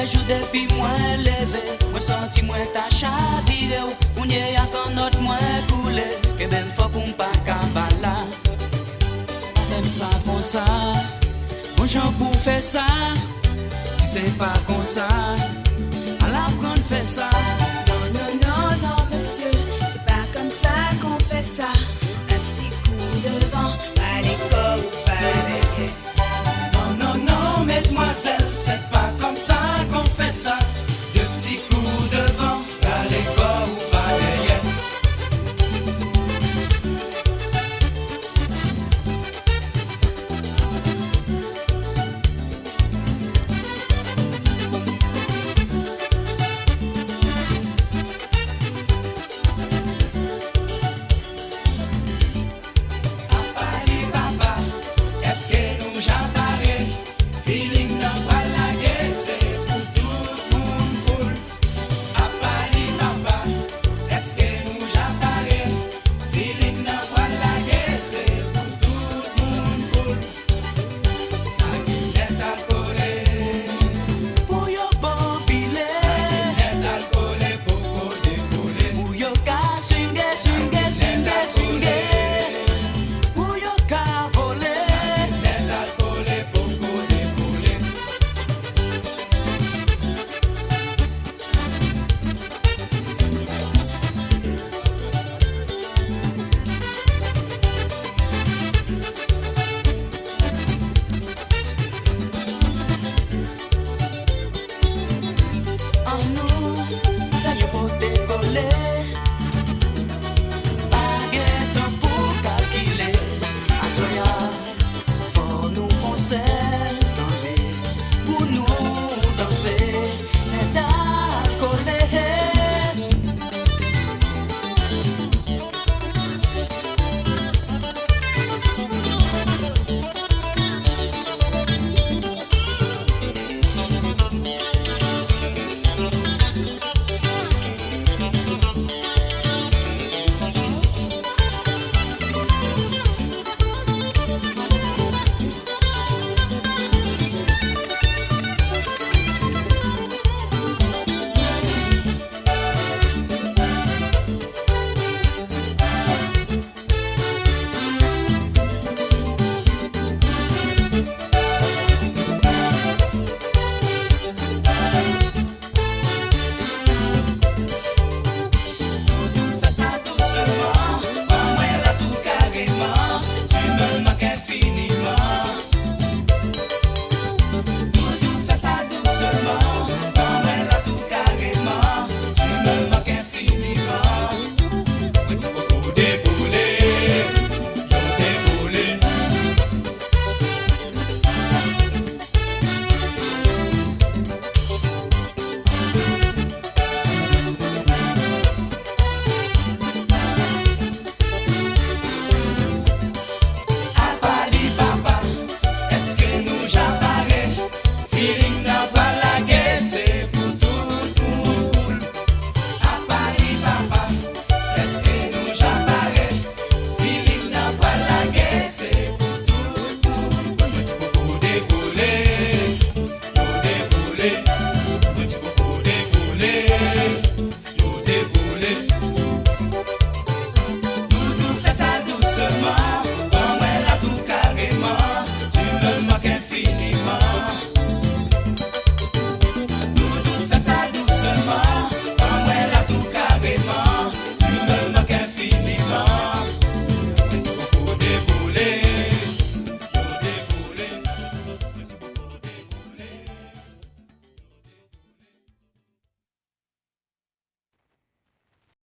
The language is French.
jours depuis moi levé, moi senti moi ta chaviré, ou n'y a qu'un autre moi coulé, que même faut pour pas cabala. T'aimes ça comme ça, mon gens pour faire ça, si c'est pas comme ça, à la prendre fait ça. Non, non, non, non, monsieur, c'est pas comme ça qu'on